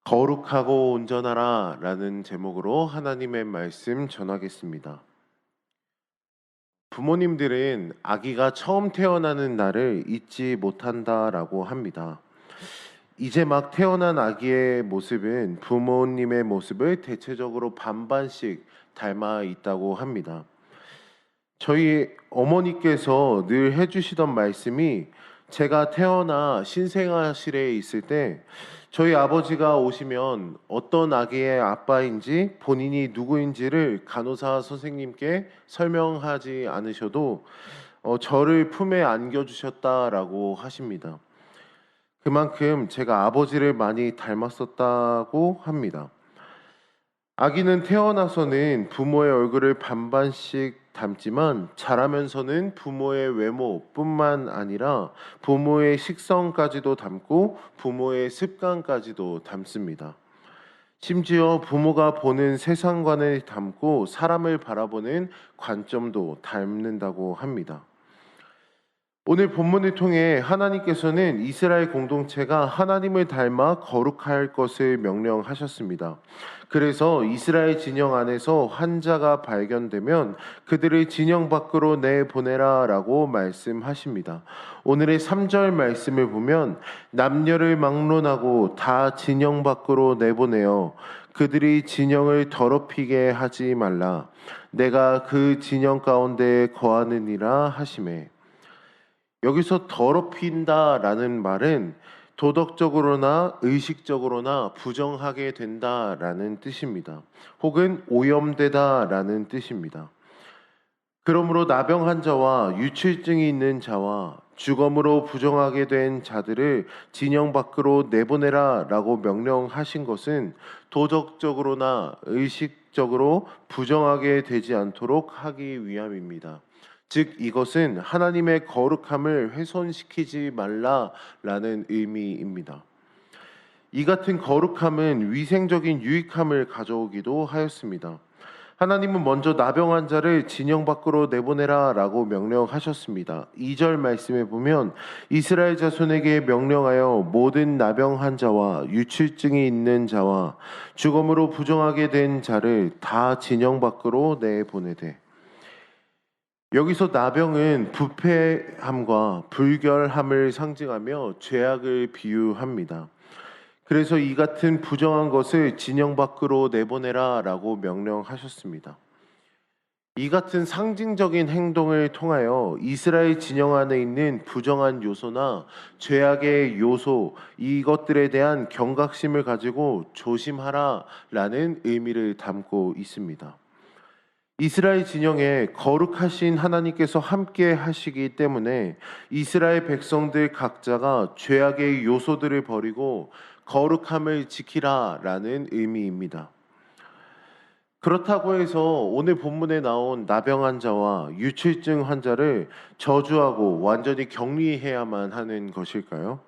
거룩하고 온전하라 라는 제목으로 하나님의 말씀 전하겠습니다. 부모님들은 아기가 처음 태어나는 날을 잊지 못한다라고 합니다. 이제 막 태어난 아기의 모습은 부모님의 모습을 대체적으로 반반씩 닮아 있다고 합니다. 저희 어머니께서 늘 해주시던 말씀이 제가 태어나 신생아실에 있을 때 저희 아버지가 오시면 어떤 아기의 아빠인지 본인이 누구인지를 간호사 선생님께 설명하지 않으셔도 저를 품에 안겨주셨다라고 하십니다. 그만큼 제가 아버지를 많이 닮았었다고 합니다. 아기는 태어나서는 부모의 얼굴을 반반씩 닮지만 자라면서는 부모의 외모뿐만 아니라 부모의 식성까지도 닮고 부모의 습관까지도 닮습니다. 심지어 부모가 보는 세상관을 닮고 사람을 바라보는 관점도 닮는다고 합니다. 오늘 본문을 통해 하나님께서는 이스라엘 공동체가 하나님을 닮아 거룩할 것을 명령하셨습니다. 그래서 이스라엘 진영 안에서 환자가 발견되면 그들을 진영 밖으로 내보내라 라고 말씀하십니다. 오늘의 3절 말씀을 보면 남녀를 막론하고 다 진영 밖으로 내보내어 그들이 진영을 더럽히게 하지 말라. 내가 그 진영 가운데 거하느니라 하시매. 여기서 더럽힌다라는 말은 도덕적으로나 의식적으로나 부정하게 된다라는 뜻입니다. 혹은 오염되다라는 뜻입니다. 그러므로 나병 환자와 유출증이 있는 자와 주검으로 부정하게 된 자들을 진영 밖으로 내보내라라고 명령하신 것은 도덕적으로나 의식적으로 부정하게 되지 않도록 하기 위함입니다. 즉 이것은 하나님의 거룩함을 훼손시키지 말라라는 의미입니다. 이 같은 거룩함은 위생적인 유익함을 가져오기도 하였습니다. 하나님은 먼저 나병 환자를 진영 밖으로 내보내라 라고 명령하셨습니다. 2절 말씀에 보면 이스라엘 자손에게 명령하여 모든 나병 환자와 유출증이 있는 자와 주검으로 부정하게 된 자를 다 진영 밖으로 내보내되. 여기서 나병은 부패함과 불결함을 상징하며 죄악을 비유합니다. 그래서 이 같은 부정한 것을 진영 밖으로 내보내라 라고 명령하셨습니다. 이 같은 상징적인 행동을 통하여 이스라엘 진영 안에 있는 부정한 요소나 죄악의 요소, 이것들에 대한 경각심을 가지고 조심하라 라는 의미를 담고 있습니다. 이스라엘 진영에 거룩하신 하나님께서 함께 하시기 때문에 이스라엘 백성들 각자가 죄악의 요소들을 버리고 거룩함을 지키라라는 의미입니다. 그렇다고 해서 오늘 본문에 나온 나병 환자와 유출증 환자를 저주하고 완전히 격리해야만 하는 것일까요?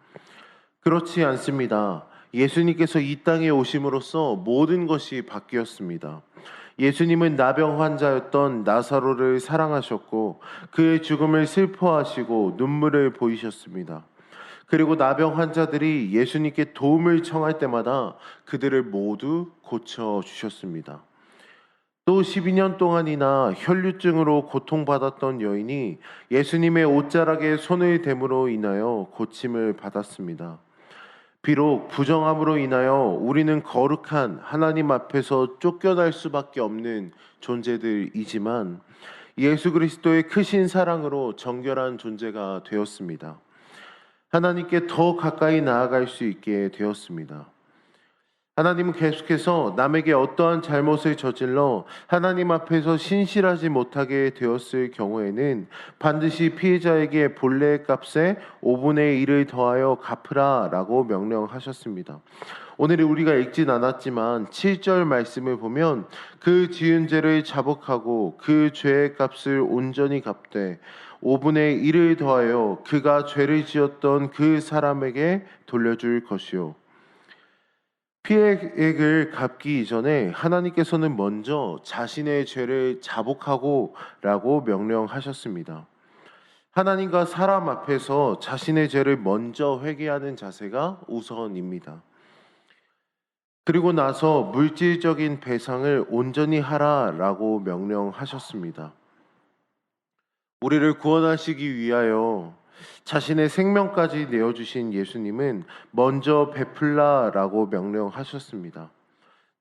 그렇지 않습니다. 예수님께서 이 땅에 오심으로써 모든 것이 바뀌었습니다. 예수님은 나병 환자였던 나사로를 사랑하셨고 그의 죽음을 슬퍼하시고 눈물을 보이셨습니다. 그리고 나병 환자들이 예수님께 도움을 청할 때마다 그들을 모두 고쳐 주셨습니다. 또 12년 동안이나 혈류증으로 고통받았던 여인이 예수님의 옷자락에 손을 댐으로 인하여 고침을 받았습니다. 비록 부정함으로 인하여 우리는 거룩한 하나님 앞에서 쫓겨날 수밖에 없는 존재들이지만 예수 그리스도의 크신 사랑으로 정결한 존재가 되었습니다. 하나님께 더 가까이 나아갈 수 있게 되었습니다. 하나님은 계속해서 남에게 어떠한 잘못을 저질러 하나님 앞에서 신실하지 못하게 되었을 경우에는 반드시 피해자에게 본래의 값에 5분의 1을 더하여 갚으라 라고 명령하셨습니다. 오늘 우리가 읽진 않았지만 7절 말씀을 보면 그 지은 죄를 자복하고 그 죄의 값을 온전히 갚되 5분의 1을 더하여 그가 죄를 지었던 그 사람에게 돌려줄 것이요. 피해액을 갚기 이전에 하나님께서는 먼저 자신의 죄를 자복하고 라고 명령하셨습니다. 하나님과 사람 앞에서 자신의 죄를 먼저 회개하는 자세가 우선입니다. 그리고 나서 물질적인 배상을 온전히 하라라고 명령하셨습니다. 우리를 구원하시기 위하여 자신의 생명까지 내어주신 예수님은 먼저 베풀라라고 명령하셨습니다.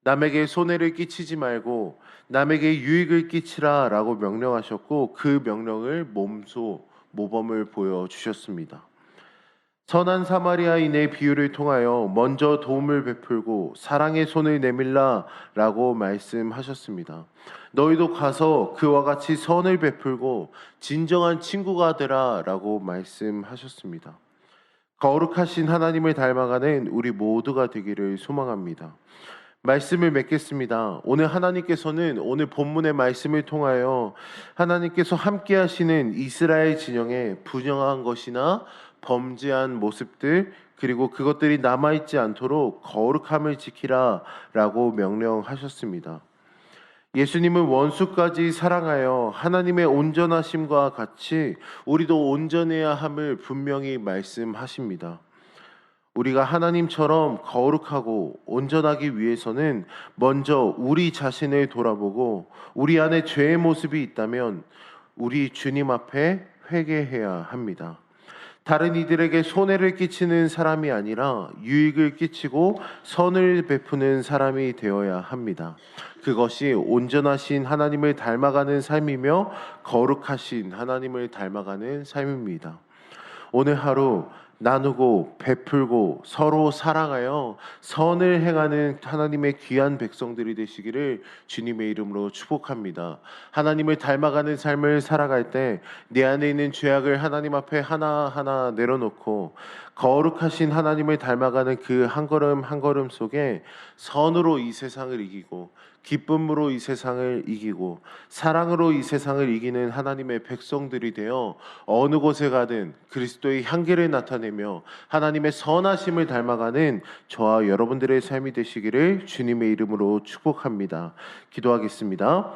남에게 손해를 끼치지 말고 남에게 유익을 끼치라라고 명령하셨고, 그 명령을 몸소 모범을 보여주셨습니다. 선한 사마리아인의 비유를 통하여 먼저 도움을 베풀고 사랑의 손을 내밀라라고 말씀하셨습니다. 너희도 가서 그와 같이 선을 베풀고 진정한 친구가 되라라고 말씀하셨습니다. 거룩하신 하나님을 닮아가는 우리 모두가 되기를 소망합니다. 말씀을 맺겠습니다. 오늘 하나님께서는 오늘 본문의 말씀을 통하여 하나님께서 함께 하시는 이스라엘 진영의 부정한 것이나 범죄한 모습들, 그리고 그것들이 남아있지 않도록 거룩함을 지키라라고 명령하셨습니다. 예수님은 원수까지 사랑하여 하나님의 온전하심과 같이 우리도 온전해야 함을 분명히 말씀하십니다. 우리가 하나님처럼 거룩하고 온전하기 위해서는 먼저 우리 자신을 돌아보고, 우리 안에 죄의 모습이 있다면 우리 주님 앞에 회개해야 합니다. 다른 이들에게 손해를 끼치는 사람이 아니라 유익을 끼치고 선을 베푸는 사람이 되어야 합니다. 그것이 온전하신 하나님을 닮아가는 삶이며 거룩하신 하나님을 닮아가는 삶입니다. 오늘 하루 나누고 베풀고 서로 사랑하여 선을 행하는 하나님의 귀한 백성들이 되시기를 주님의 이름으로 축복합니다. 하나님을 닮아가는 삶을 살아갈 때 내 안에 있는 죄악을 하나님 앞에 하나하나 내려놓고 거룩하신 하나님을 닮아가는 그 한 걸음 한 걸음 속에 선으로 이 세상을 이기고, 기쁨으로 이 세상을 이기고, 사랑으로 이 세상을 이기는 하나님의 백성들이 되어 어느 곳에 가든 그리스도의 향기를 나타내며 하나님의 선하심을 닮아가는 저와 여러분들의 삶이 되시기를 주님의 이름으로 축복합니다. 기도하겠습니다.